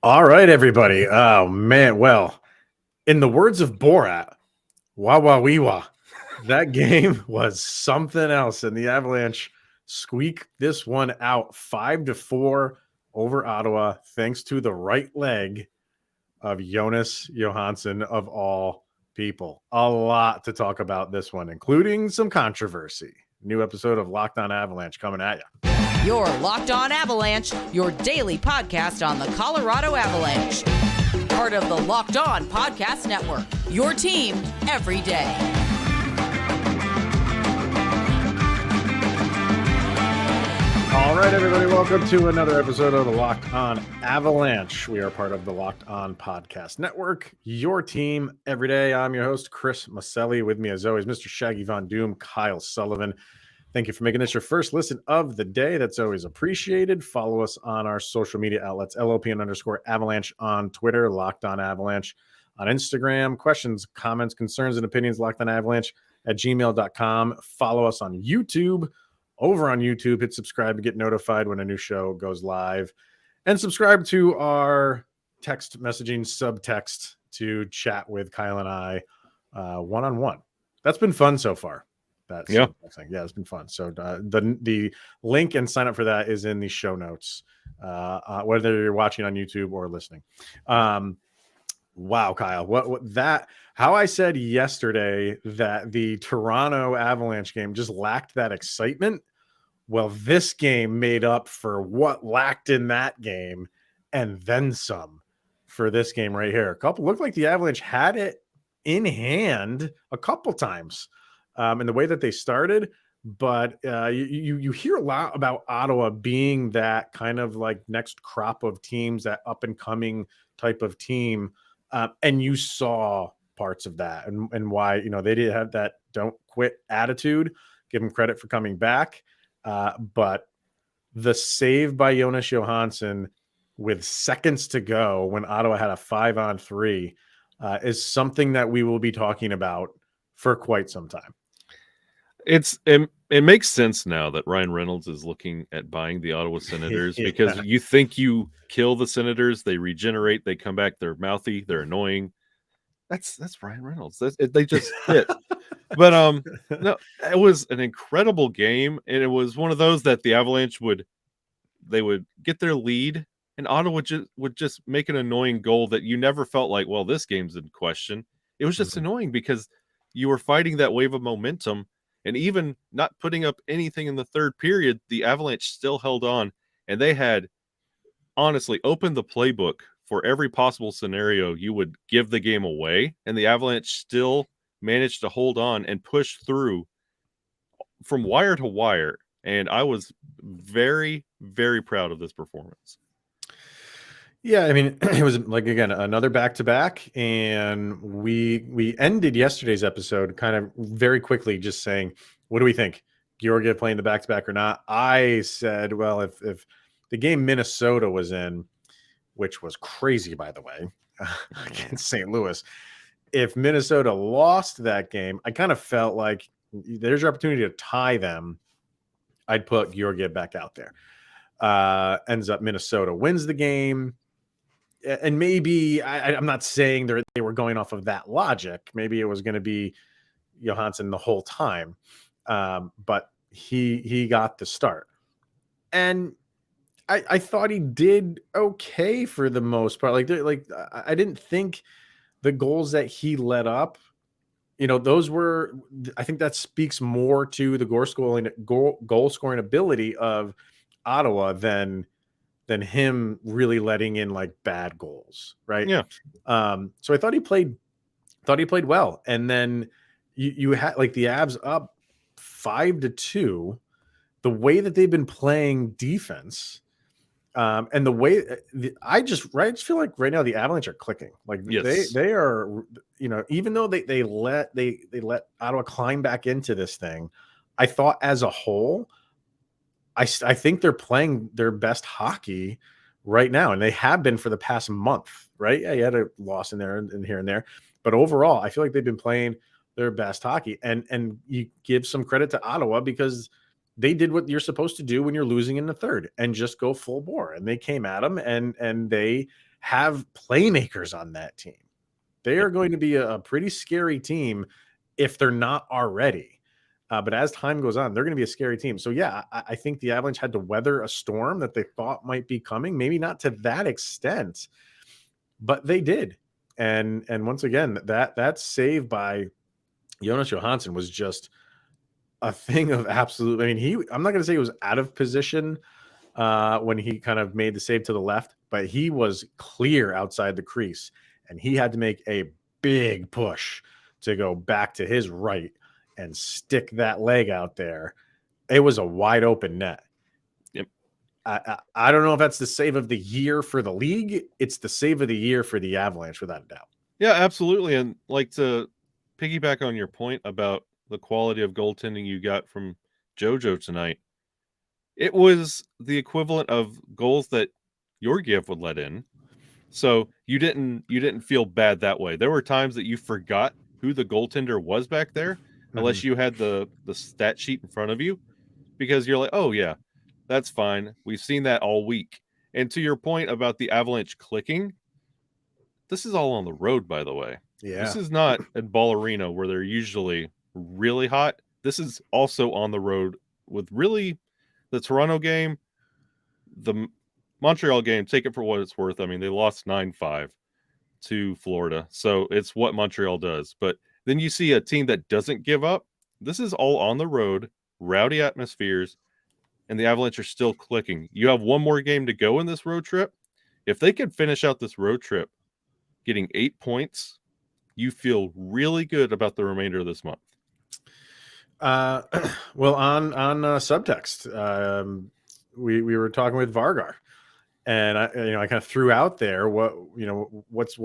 All right, everybody. Oh man, well, in the words of Borat, wah wah wee wah. That game was something else, and the Avalanche squeak this one out 5-4 over Ottawa, thanks to the right leg of Jonas Johansson of all people. A lot to talk about this one, including some controversy. New episode of Locked On Avalanche coming at you. Your Locked On Avalanche, your daily podcast on the Colorado Avalanche. Part of the Locked On Podcast Network, your team every day. All right, everybody, welcome to another episode of the Locked On Avalanche. We are part of the Locked On Podcast Network, your team every day. I'm your host, Chris Maselli. With me, as always, Mr. Shaggy Von Doom, Kyle Sullivan. Thank you for making this your first listen of the day. That's always appreciated. Follow us on our social media outlets, LOPN_Avalanche on Twitter, Locked On Avalanche on Instagram. Questions, comments, concerns, and opinions, Locked On Avalanche at gmail.com. Follow us on YouTube. Over on YouTube, hit subscribe to get notified when a new show goes live. And subscribe to our text messaging subtext to chat with Kyle and I one-on-one. That's been fun so far. Yeah, it's been fun. So the link and sign up for that is in the show notes, whether you're watching on YouTube or listening. Wow, Kyle, how I said yesterday that the Toronto Avalanche game just lacked that excitement. Well, this game made up for what lacked in that game and then some for this game right here. Looked like the Avalanche had it in hand a couple times. In the way that they started, but you hear a lot about Ottawa being that kind of like next crop of teams, that up and coming type of team, and you saw parts of that and why they did have that don't quit attitude. Give them credit for coming back, but the save by Jonas Johansson with seconds to go when Ottawa had a 5-on-3 is something that we will be talking about for quite some time. It makes sense now that Ryan Reynolds is looking at buying the Ottawa Senators because you think you kill the Senators, they regenerate, they come back, they're mouthy, they're annoying. That's Ryan Reynolds. They just fit. But no, it was an incredible game, and it was one of those that the Avalanche would get their lead, and Ottawa would just make an annoying goal that you never felt like, well, this game's in question. It was just annoying because you were fighting that wave of momentum. And even not putting up anything in the third period, the Avalanche still held on. And they had, honestly, opened the playbook for every possible scenario you would give the game away. And the Avalanche still managed to hold on and push through from wire to wire. And I was very, very proud of this performance. Yeah, I mean, it was like, again, another back-to-back, and we ended yesterday's episode kind of very quickly just saying, what do we think? Georgiev playing the back-to-back or not? I said, well, if the game Minnesota was in, which was crazy, by the way, against St. Louis, if Minnesota lost that game, I kind of felt like there's your opportunity to tie them. I'd put Georgiev back out there. Ends up Minnesota wins the game. And maybe I'm not saying they were going off of that logic. Maybe it was going to be Johansson the whole time, but he got the start, and I thought he did okay for the most part. Like I didn't think the goals that he let up, those were. I think that speaks more to the goal scoring ability of Ottawa than him really letting in like bad goals, right? Yeah. So I thought he played well, and then you had like the Avs up 5-2. The way that they've been playing defense, and the way I just feel like right now the Avalanche are clicking. Like yes. they are, even though they let Ottawa climb back into this thing, I thought as a whole, I think they're playing their best hockey right now, and they have been for the past month, right? Yeah, you had a loss in there and here and there, but overall, I feel like they've been playing their best hockey, and you give some credit to Ottawa because they did what you're supposed to do when you're losing in the third and just go full bore, and they came at them and they have playmakers on that team. They are going to be a pretty scary team if they're not already. But as time goes on, they're going to be a scary team. So, yeah, I think the Avalanche had to weather a storm that they thought might be coming. Maybe not to that extent, but they did. And once again, that save by Jonas Johansson was just a thing of absolute. I mean, I'm not going to say he was out of position when he kind of made the save to the left, but he was clear outside the crease, and he had to make a big push to go back to his right and stick that leg out there. It was a wide open net. Yep. I don't know if that's the save of the year for the league. It's the save of the year for the Avalanche, without a doubt. Yeah, absolutely. And like, to piggyback on your point about the quality of goaltending you got from JoJo tonight, it was the equivalent of goals that Georgiev would let in. So you didn't feel bad that way. There were times that you forgot who the goaltender was back there, unless you had the stat sheet in front of you, because you're like, oh yeah, that's fine. We've seen that all week. And to your point about the Avalanche clicking, this is all on the road, by the way. Yeah. This is not at Ball Arena where they're usually really hot. This is also on the road with really the Toronto game, the Montreal game, take it for what it's worth. I mean, they lost 9-5 to Florida. So it's what Montreal does. But then you see a team that doesn't give up. This is all on the road, rowdy atmospheres, and the Avalanche are still clicking. You have one more game to go in this road trip. If they could finish out this road trip getting 8 points, you feel really good about the remainder of this month. Well, on subtext, we were talking with Vargar, and I kind of threw out there what's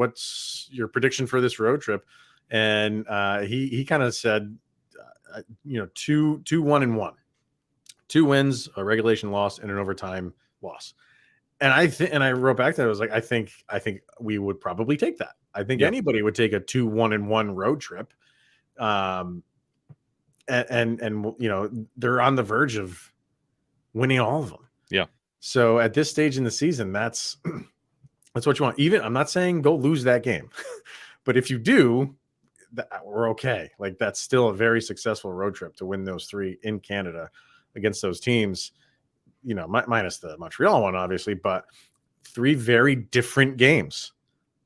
your prediction for this road trip, and he kind of said 2-1-1, 2 wins, a regulation loss, and an overtime loss. And I wrote back that I was like, I think we would probably take that. I think anybody would take a 2-1-1 road trip. And they're on the verge of winning all of them. Yeah. So at this stage in the season, that's what you want. Even, I'm not saying go lose that game, but if you do, we're okay. Like, that's still a very successful road trip to win those 3 in Canada against those teams, minus the Montreal one, obviously, but 3 very different games,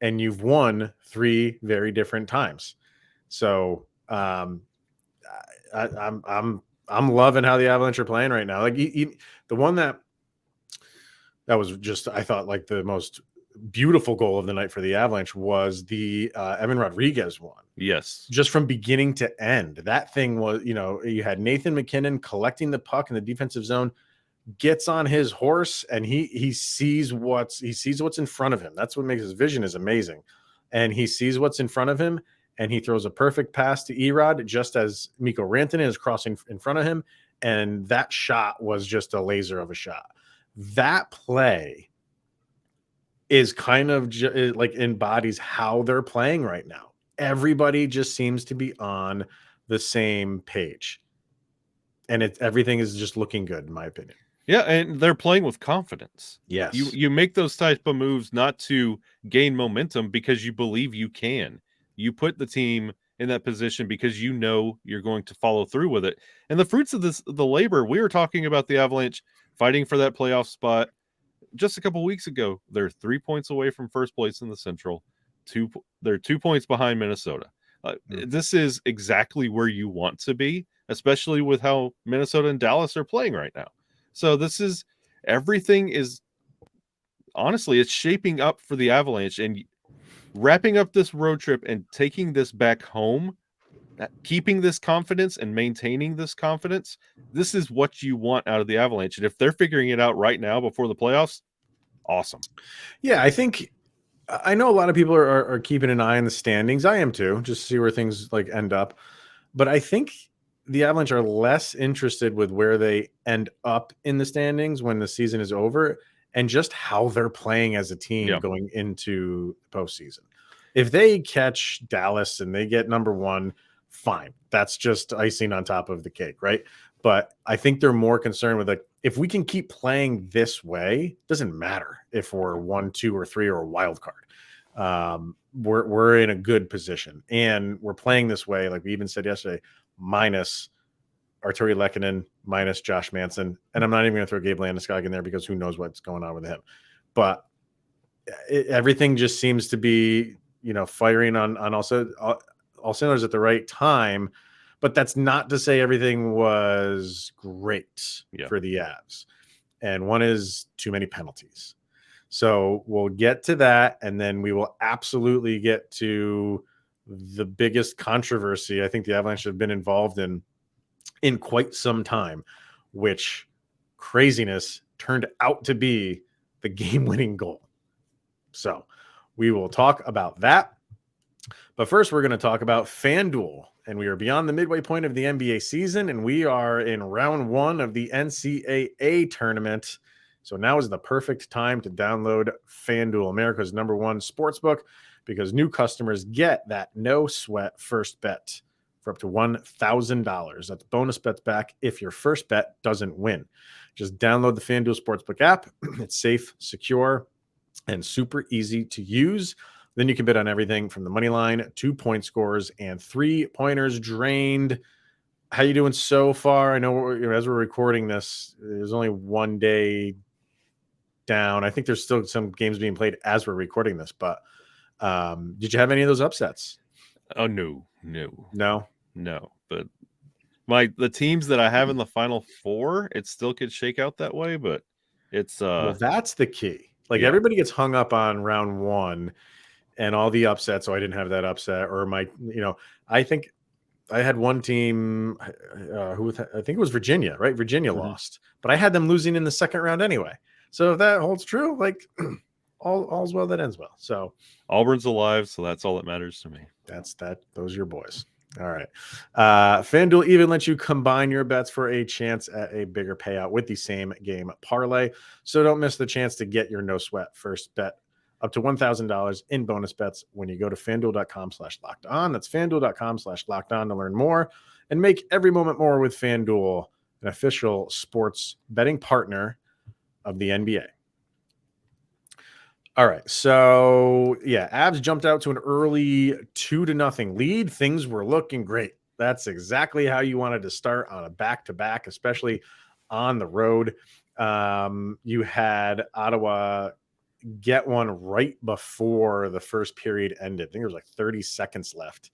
and you've won 3 very different times. So, I'm loving how the Avalanche are playing right now. Like, the one that was just, I thought, like, the most beautiful goal of the night for the Avalanche was the Evan Rodriguez one. Yes. Just from beginning to end. That thing was, you had Nathan McKinnon collecting the puck in the defensive zone, gets on his horse, and he sees what's in front of him. That's what makes his vision is amazing. And he sees what's in front of him, and he throws a perfect pass to Erod just as Mikko Rantanen is crossing in front of him. And that shot was just a laser of a shot. That play is kind of like embodies how they're playing right now. Everybody just seems to be on the same page, and everything is just looking good, in my opinion. Yeah, and they're playing with confidence. Yes. You make those type of moves not to gain momentum because you believe you can. You put the team in that position because you know you're going to follow through with it. And the fruits of the labor, we were talking about the Avalanche fighting for that playoff spot just a couple weeks ago. They're 3 points away from first place in the Central. They're 2 points behind Minnesota. This is exactly where you want to be, especially with how Minnesota and Dallas are playing right now. So everything is, honestly, it's shaping up for the Avalanche, and wrapping up this road trip and taking this back home, keeping this confidence and maintaining this confidence. This is what you want out of the Avalanche. And if they're figuring it out right now before the playoffs, awesome. Yeah, I know a lot of people are keeping an eye on the standings. I am too, just to see where things end up. But I think the Avalanche are less interested with where they end up in the standings when the season is over, and just how they're playing as a team going into the postseason. If they catch Dallas and they get number 1, fine. That's just icing on top of the cake, right? But I think they're more concerned with, if we can keep playing this way, doesn't matter if we're 1, 2, or 3 or a wild card. We're in a good position, and we're playing this way, like we even said yesterday, minus Arturi Lehkonen, minus Josh Manson, and I'm not even going to throw Gabe Landeskog in there because who knows what's going on with him. But everything just seems to be, firing on all cylinders at the right time. But that's not to say everything was great for the Avs. And one is too many penalties. So we'll get to that, and then we will absolutely get to the biggest controversy I think the Avalanche have been involved in quite some time, which craziness turned out to be the game-winning goal. So we will talk about that. But first, we're going to talk about FanDuel. And we are beyond the midway point of the NBA season, and we are in round 1 of the NCAA tournament. So now is the perfect time to download FanDuel, America's #1 sportsbook, because new customers get that no-sweat first bet for up to $1,000. That's bonus bets back if your first bet doesn't win. Just download the FanDuel Sportsbook app. It's safe, secure, and super easy to use. Then you can bet on everything from the money line, 2-point scores, and 3-pointers drained. How you doing so far? I know as we're recording this, there's only 1 day down. I think there's still some games being played as we're recording this, but did you have any of those upsets? Oh, no. But the teams that I have in the Final Four, it still could shake out that way, but it's well, that's the key. Everybody gets hung up on round 1 and all the upsets. So I didn't have that upset, or I think I had one team who I think it was Virginia, right? Virginia lost, but I had them losing in the second round anyway. So if that holds true, all's well that ends well. So Auburn's alive, so that's all that matters to me. Those are your boys. All right. FanDuel even lets you combine your bets for a chance at a bigger payout with the same game parlay. So don't miss the chance to get your no sweat first bet up to $1,000 in bonus bets when you go to FanDuel.com/lockedon. That's FanDuel.com/lockedon to learn more and make every moment more with FanDuel, an official sports betting partner of the NBA. All right. So, Avs jumped out to an early 2-0 lead. Things were looking great. That's exactly how you wanted to start on a back-to-back, especially on the road. You had Ottawa get one right before the first period ended. I think there was like 30 seconds left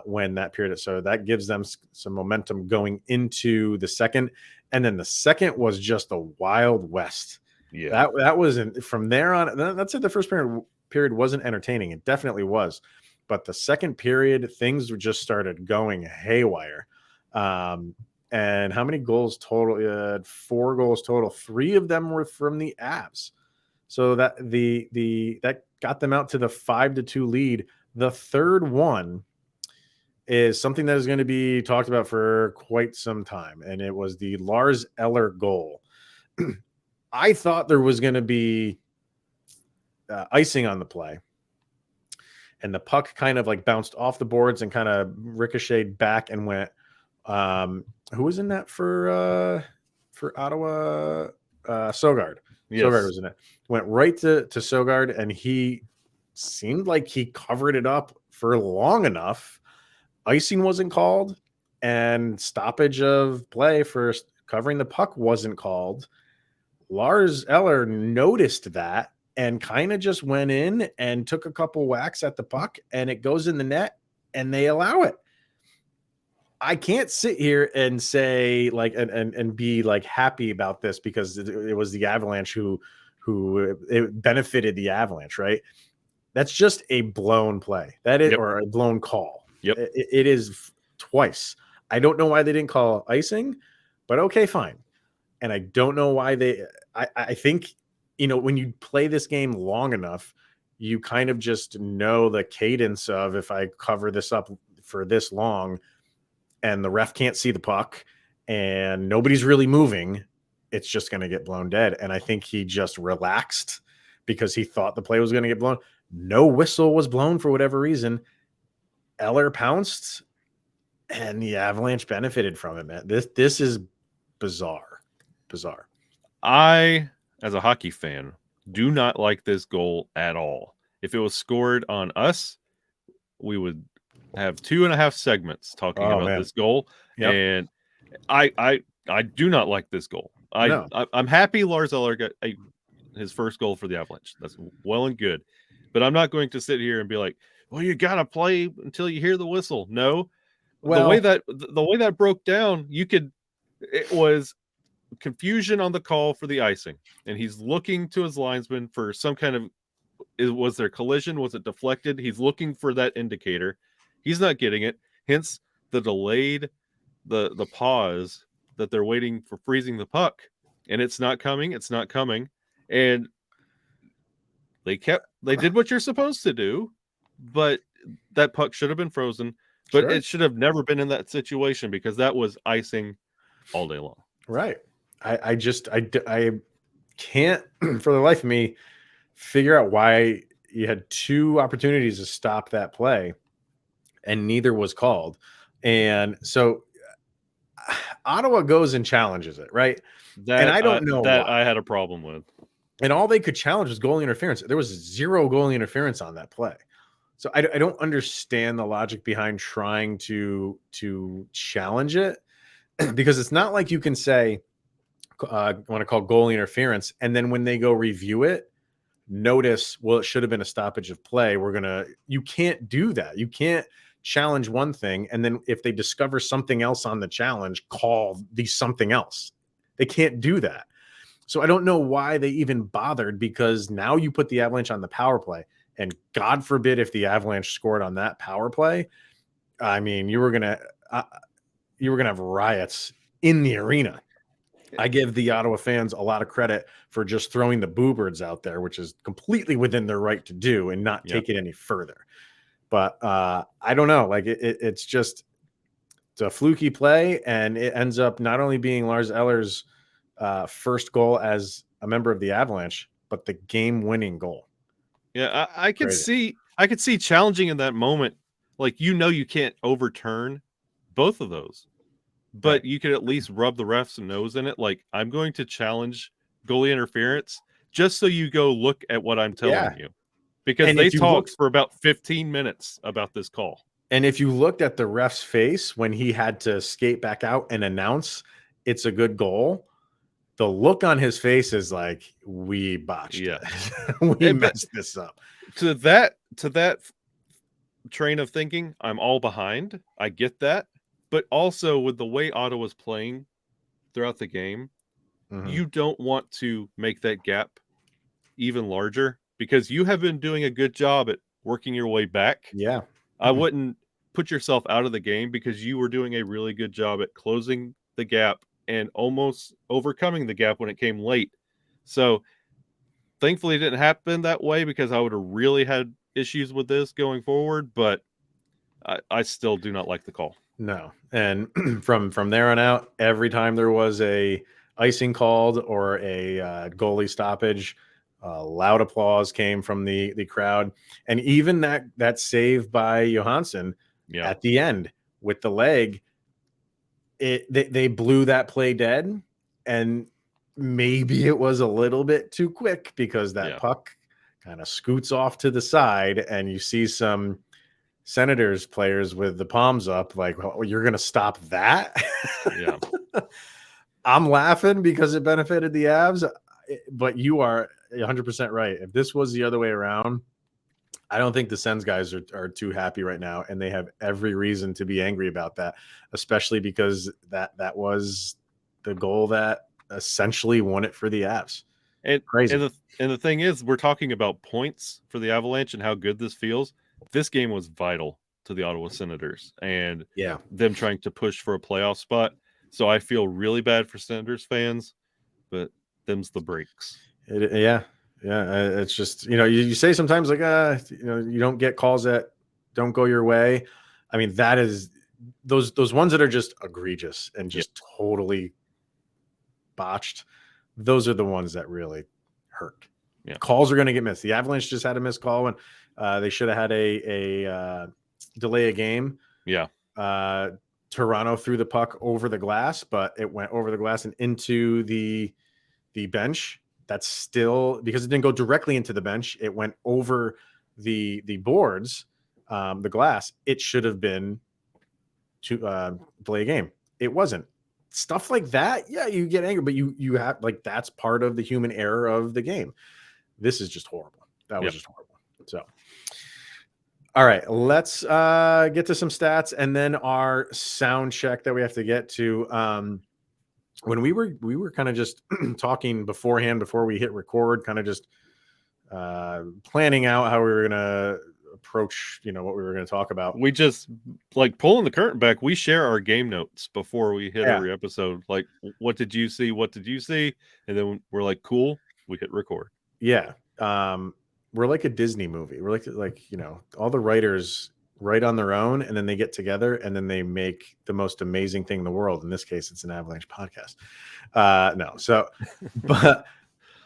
when that period. So that gives them some momentum going into the second. And then the second was just a Wild West. Yeah, that wasn't from there on. That's it. The first period wasn't entertaining. It definitely was. But the second period, things just started going haywire. And how many goals total? You had 4 goals total. 3 of them were from the Avs. So that that got them out to the 5-2 lead. The third one is something that is going to be talked about for quite some time, and it was the Lars Eller goal. I thought there was going to be icing on the play, and the puck kind of bounced off the boards and kind of ricocheted back and went. Who was in that for Ottawa? Sogaard. Yes. Sogaard was in it. Went right to Sogaard, and he seemed like he covered it up for long enough. Icing wasn't called, and stoppage of play for covering the puck wasn't called. Lars Eller noticed that and kind of just went in and took a couple whacks at the puck, and it goes in the net, and they allow it. I can't sit here and say and be happy about this because it was the Avalanche who it benefited the Avalanche, right? That's just a blown play. That is, or a blown call. Yep. It is twice. I don't know why they didn't call icing, but okay, fine. And I don't know why I think, when you play this game long enough, you kind of just know the cadence of, if I cover this up for this long and the ref can't see the puck and nobody's really moving, it's just going to get blown dead. And I think he just relaxed because he thought the play was going to get blown. No whistle was blown for whatever reason. Eller pounced, and the Avalanche benefited from it, man. This is bizarre. bizarre. I, as a hockey fan, do not like this goal at all. If it was scored on us, we would have 2.5 segments talking about this goal. Yep. And I do not like this goal. No. I'm happy Lars Eller got his first goal for the Avalanche. That's well and good. But I'm not going to sit here and be like, well, you got to play until you hear the whistle. No. Well, the way that broke down, it was confusion on the call for the icing. And he's looking to his linesman for some kind of, was there collision? Was it deflected? He's looking for that indicator. He's not getting it. Hence the delayed, the pause that they're waiting for freezing the puck. And it's not coming. It's not coming. And they did what you're supposed to do, but that puck should have been frozen. But it should have never been in that situation because that was icing all day long. Right. I can't for the life of me figure out why you had 2 opportunities to stop that play and neither was called. And so Ottawa goes and challenges it, right? And I don't know that why. I had a problem with. And all they could challenge was goalie interference. There was 0 goalie interference on that play. So I don't understand the logic behind trying to challenge it because it's not like you can say, I want to call goalie interference. And then when they go review it, notice, well, it should have been a stoppage of play. You can't do that. You can't challenge one thing. And then if they discover something else on the challenge, call the something else. They can't do that. So I don't know why they even bothered because now you put the Avalanche on the power play. And God forbid if the Avalanche scored on that power play, I mean, you were gonna have riots in the arena. I give the Ottawa fans a lot of credit for just throwing the boo birds out there, which is completely within their right to do and not take it any further. But I don't know. Like it's a fluky play, and it ends up not only being Lars Eller's first goal as a member of the Avalanche, but the game-winning goal. Yeah, I could see challenging in that moment. Like, you can't overturn both of those, but you could at least rub the ref's nose in it. Like, I'm going to challenge goalie interference just so you go look at what I'm telling you, because they talked for about 15 minutes about this call. And if you looked at the ref's face when he had to skate back out and announce it's a good goal, the look on his face is like, we botched it. We messed this up. To that train of thinking, I'm all behind. I get that. But also with the way Ottawa's playing throughout the game, you don't want to make that gap even larger because you have been doing a good job at working your way back. Yeah. I wouldn't put yourself out of the game because you were doing a really good job at closing the gap and almost overcoming the gap when it came late. So thankfully it didn't happen that way because I would have really had issues with this going forward, but I still do not like the call. No. And from there on out, every time there was a icing called or a goalie stoppage, loud applause came from the crowd. And even that save by Johansson at the end with the leg, they blew that play dead, and maybe it was a little bit too quick because that puck kind of scoots off to the side and you see some Senators players with the palms up like, well, you're going to stop that? Yeah. I'm laughing because it benefited the Avs, but you are 100% right. If this was the other way around, I don't think the Sens guys are too happy right now, and they have every reason to be angry about that, especially because that was the goal that essentially won it for the Avs. And crazy. And the thing is, we're talking about points for the Avalanche and how good this feels. This game was vital to the Ottawa Senators and them trying to push for a playoff spot. So I feel really bad for Senators fans, but them's the breaks. Yeah. It's just, you say sometimes like, you don't get calls that don't go your way. I mean, that is those ones that are just egregious and just totally botched. Those are the ones that really hurt. Yeah. Calls are going to get missed. The Avalanche just had a missed call when they should have had a delay a game. Yeah. Toronto threw the puck over the glass, but it went over the glass and into the bench. That's still, because it didn't go directly into the bench, it went over the boards, the glass. It should have been to play a game. It wasn't. Stuff like that, yeah, you get angry, but you have, like, that's part of the human error of the game. This is just horrible. That was just horrible. So, all right, let's get to some stats and then our sound check that we have to get to. When we were kind of just talking beforehand, before we hit record, kind of just planning out how we were gonna approach, what we were going to talk about. We just, like, pulling the curtain back, we share our game notes before we hit every episode. Like, what did you see? What did you see? And then we're like, cool, we hit record. Yeah. We're like a Disney movie. We're like, all the writers write on their own, and then they get together and then they make the most amazing thing in the world. In this case, it's an Avalanche podcast. No. So,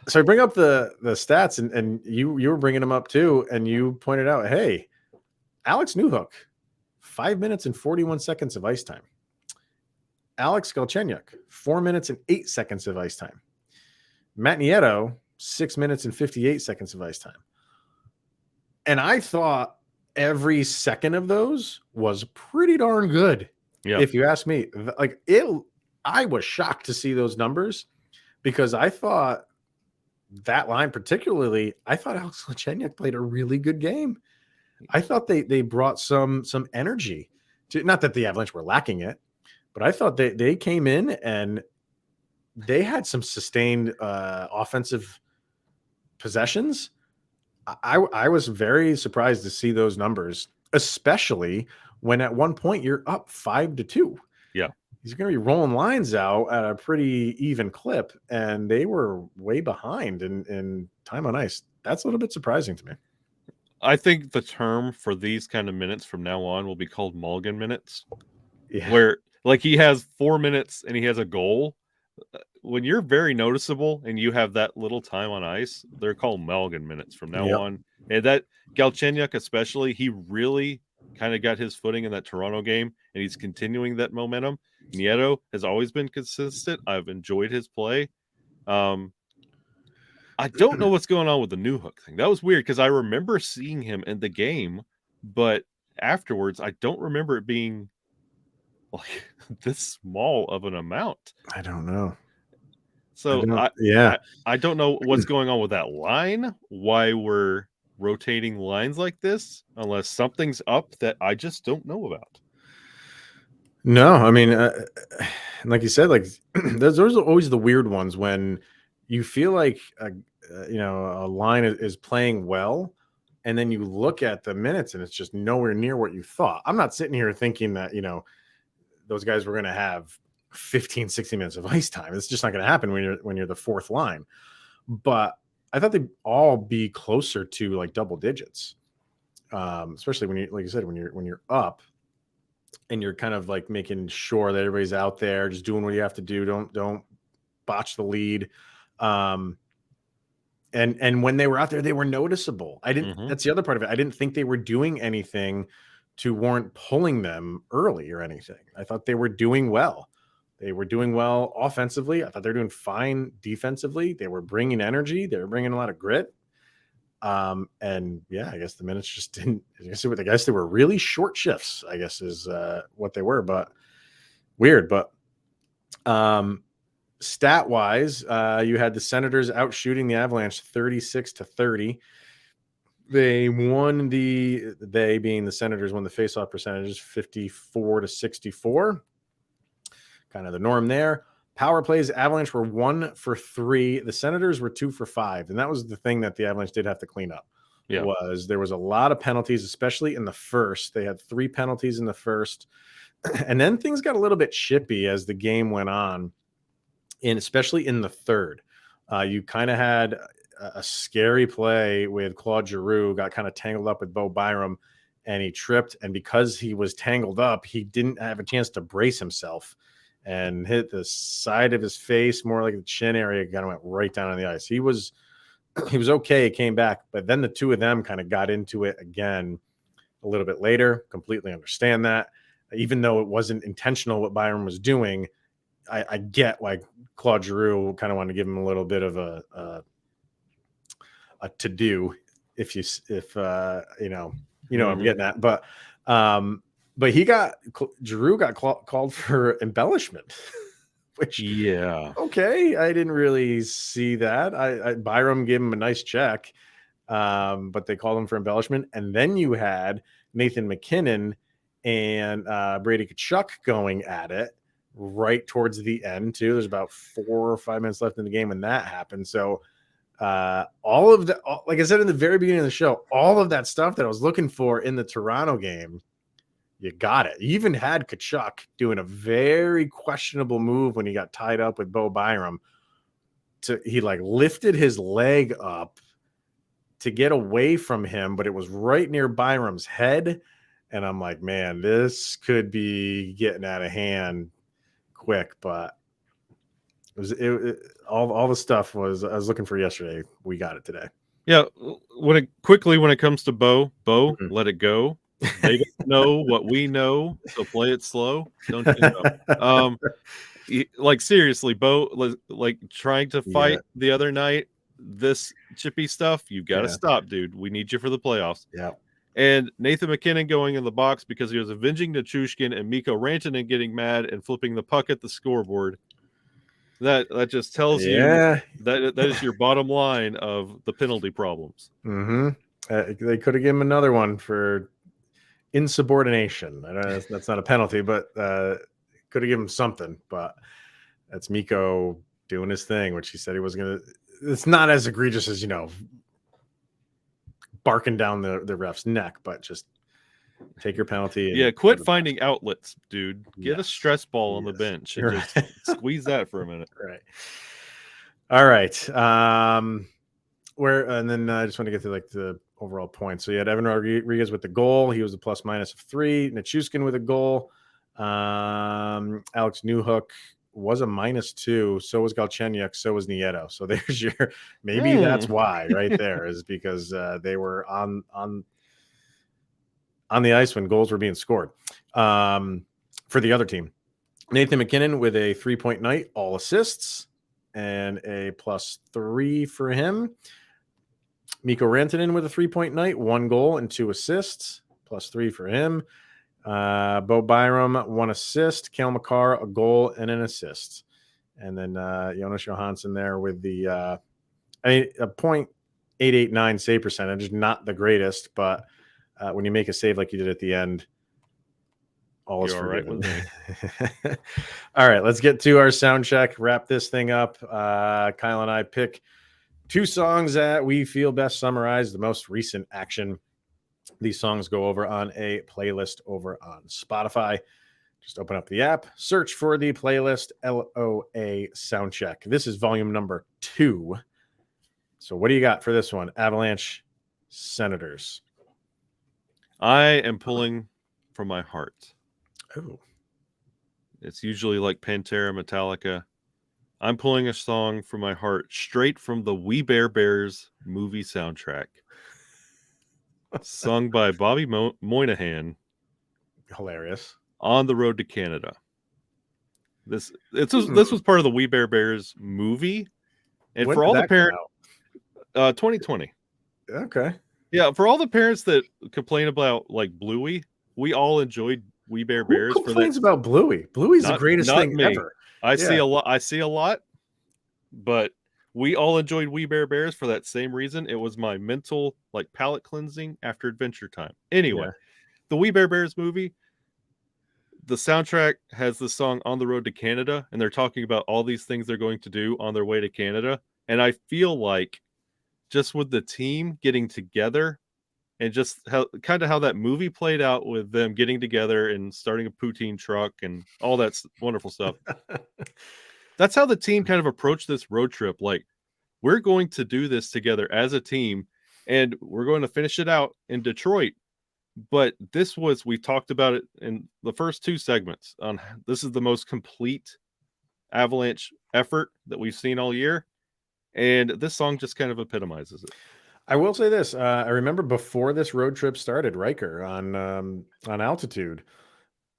so I bring up the stats, and you were bringing them up too, and you pointed out, hey, Alex Newhook, 5 minutes and 41 seconds of ice time. Alex Galchenyuk, 4 minutes and 8 seconds of ice time. Matt Nieto, 6 minutes and 58 seconds of ice time. And I thought every second of those was pretty darn good. Yeah. If you ask me, like, I was shocked to see those numbers, because I thought that line particularly, I thought Alex Galchenyuk played a really good game. I thought they brought some energy to, not that the Avalanche were lacking it, but I thought they came in and they had some sustained offensive possessions. I was very surprised to see those numbers, especially when at one point you're up 5-2. Yeah. He's going to be rolling lines out at a pretty even clip, and they were way behind in time on ice. That's a little bit surprising to me. I think the term for these kind of minutes from now on will be called Mulligan minutes, where, like, he has 4 minutes and he has a goal. When you're very noticeable and you have that little time on ice, they're called Mulligan minutes from now on. And that Galchenyuk especially, he really kind of got his footing in that Toronto game, and he's continuing that momentum. Nieto has always been consistent. I've enjoyed his play. I don't know what's going on with the Newhook thing. That was weird, because I remember seeing him in the game, but afterwards I don't remember it being like this small of an amount. I don't know. So I don't know what's going on with that line, why we're rotating lines like this, unless something's up that I just don't know about. No, I mean, like you said, like those are always the weird ones when you feel like a line is playing well, and then you look at the minutes and it's just nowhere near what you thought. I'm not sitting here thinking that those guys were going to have 15, 16 minutes of ice time. It's just not going to happen when you're the fourth line. But I thought they'd all be closer to like double digits, especially when you, like you said, when you're up. And you're kind of like making sure that everybody's out there, just doing what you have to do. Don't botch the lead. And when they were out there, they were noticeable. That's the other part of it. I didn't think they were doing anything to warrant pulling them early or anything. I thought they were doing well. They were doing well offensively. I thought they were doing fine defensively. They were bringing energy. They were bringing a lot of grit. And yeah, I guess the minutes just didn't. I guess they were really short shifts, I guess is what they were, but weird. But stat wise, you had the Senators out shooting the Avalanche 36-30. They won they being the Senators won the faceoff percentages 54-64. Kind of the norm there. Power plays, Avalanche were 1 for 3. The Senators were 2 for 5. And that was the thing that the Avalanche did have to clean up. There was a lot of penalties, especially in the first. They had 3 penalties in the first. And then things got a little bit chippy as the game went on, and especially in the third. You kind of had a scary play with Claude Giroux, got kind of tangled up with Bo Byram, and he tripped. And because he was tangled up, he didn't have a chance to brace himself and hit the side of his face, more like the chin area, kind of went right down on the ice. He was okay, came back, but then the two of them kind of got into it again a little bit later. Completely understand that. even though it wasn't intentional what Byram was doing. I get why Claude Giroux kind of wanted to give him a little bit of a to do, if you know what I'm getting at, but Giroux got called for embellishment, which okay, I didn't really see that. Byram gave him a nice check, but they called him for embellishment, and then you had Nathan MacKinnon and Brady Tkachuk going at it right towards the end too. There's about 4 or 5 minutes left in the game when that happened. So all of the, like I said in the very beginning of the show, all of that stuff that I was looking for in the Toronto game, you got it. You even had Tkachuk doing a very questionable move when he got tied up with Bo Byram. He like lifted his leg up to get away from him, but it was right near Byram's head. And I'm like, man, this could be getting out of hand quick, but all the stuff I was looking for yesterday. We got it today. Yeah. When it comes to Bo, let it go. They don't know what we know, so play it slow. Don't you know? Like seriously, Bo, like trying to fight the other night, this chippy stuff, you've got to stop, dude. We need you for the playoffs. Yeah. And Nathan MacKinnon going in the box because he was avenging Nichushkin, and Mikko Rantanen getting mad and flipping the puck at the scoreboard. That just tells you that is your bottom line of the penalty problems. They could have given him another one for insubordination. I don't know, that's not a penalty, but could have given him something. But that's Mikko doing his thing, which he said he was going to. It's not as egregious as, barking down the ref's neck, but just take your penalty. Quit finding outlets, dude. Get a stress ball on the bench and just squeeze that for a minute. Right. All right. And then I just want to get to like the overall points. So you had Evan Rodriguez with the goal. He was a plus-minus of 3. Nichushkin with a goal. Alex Newhook was a -2. So was Galchenyuk. So was Nieto. So there's your that's why right there is because they were on the ice when goals were being scored. For the other team, Nathan MacKinnon with a 3-point night, all assists, and a +3 for him. Mikko Rantanen with a 3-point night, 1 goal and 2 assists, +3 for him. Bo Byram, 1 assist. Cale Makar, a goal and an assist. And then Jonas Johansson there with the a .889 save percentage, not the greatest, but when you make a save like you did at the end, all is forgiven. Right. All right, let's get to our sound check. Wrap this thing up. Kyle and I pick 2 songs that we feel best summarize the most recent action. These songs go over on a playlist over on Spotify. Just open up the app, search for the playlist LOA Soundcheck. This is volume number 2. So what do you got for this one? Avalanche Senators. I am pulling from my heart. Oh. It's usually like Pantera, Metallica. I'm pulling a song from my heart straight from the We Bare Bears movie soundtrack. Sung by Bobby Moynihan. Hilarious. On the Road to Canada. This was part of the We Bare Bears movie. And for all the parents, 2020. Okay. Yeah, for all the parents that complain about like Bluey, we all enjoyed We Bare Bears. Who complains about Bluey? Bluey's the greatest thing ever. I see a lot, but we all enjoyed We Bare Bears for that same reason. It was my mental like palate cleansing after Adventure Time. Anyway, the We Bare Bears movie, the soundtrack has the song On the Road to Canada, and they're talking about all these things they're going to do on their way to Canada. And I feel like just with the team getting together and just how that movie played out with them getting together and starting a poutine truck and all that wonderful stuff. That's how the team kind of approached this road trip. Like, we're going to do this together as a team, and we're going to finish it out in Detroit. But we talked about it in the first 2 segments. This is the most complete Avalanche effort that we've seen all year. And this song just kind of epitomizes it. I will say this. I remember before this road trip started, Riker on Altitude,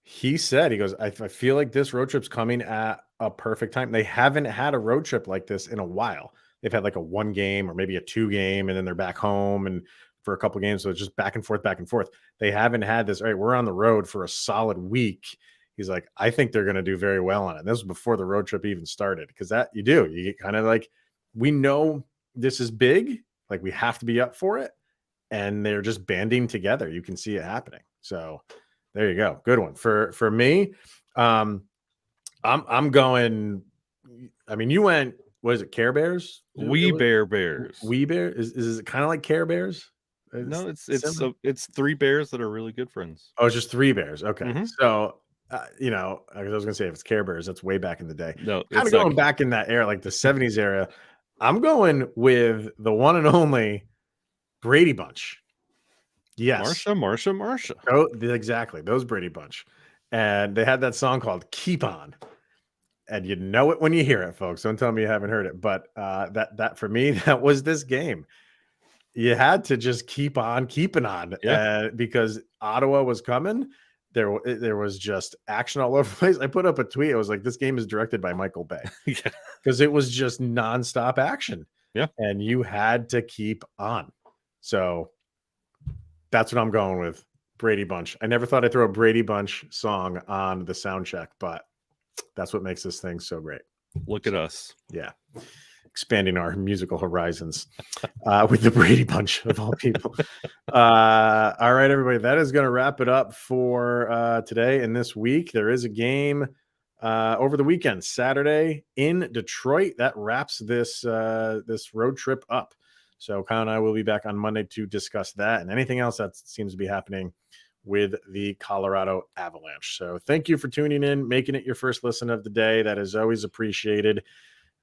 He said, he goes, I feel like this road trip's coming at a perfect time. They haven't had a road trip like this in a while. They've had like a 1 game or maybe a 2 game, and then they're back home and for a couple games. So it's just back and forth, back and forth. They haven't had this. All right, we're on the road for a solid week. He's like, I think they're going to do very well on it. And this was before the road trip even started, because that you get kind of like, we know this is big, like we have to be up for it, and they're just banding together. You can see it happening. So there you go. Good one for me. I'm going. I mean, you went. What is it? Care Bears? We Bears. We Bear is it kind of like Care Bears? No, it's 3 bears that are really good friends. Oh, it's just 3 bears. Okay, Mhm. so I was gonna say if it's Care Bears, that's way back in the day. No, Kind of it's going back in that era, like the '70s era. I'm going with the one and only Brady Bunch. Yes. Marsha. Oh, exactly. Those Brady Bunch. And they had that song called Keep On. And you know it when you hear it, folks. Don't tell me you haven't heard it. But that for me, that was this game. You had to just keep on keeping on, because Ottawa was coming. There was just action all over the place. I put up a tweet. I was like, this game is directed by Michael Bay. Yeah. Because it was just nonstop action. Yeah. And you had to keep on. So that's what I'm going with. Brady Bunch. I never thought I'd throw a Brady Bunch song on the Soundcheck, but that's what makes this thing so great. Look at us. Yeah. Expanding our musical horizons with the Brady Bunch of all people. All right, everybody. That is going to wrap it up for today and this week. There is a game over the weekend, Saturday in Detroit. That wraps this road trip up. So Kyle and I will be back on Monday to discuss that and anything else that seems to be happening with the Colorado Avalanche. So thank you for tuning in, making it your first listen of the day. That is always appreciated.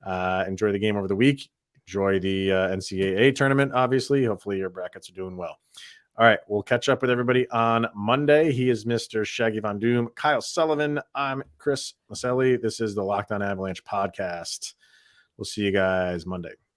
Enjoy the game over the week. Enjoy the NCAA tournament, obviously. Hopefully your brackets are doing well. All right, we'll catch up with everybody on Monday. He is Mr. Shaggy Von Doom, Kyle Sullivan. I'm Chris Maselli. This is the Locked On Avalanche podcast. We'll see you guys Monday.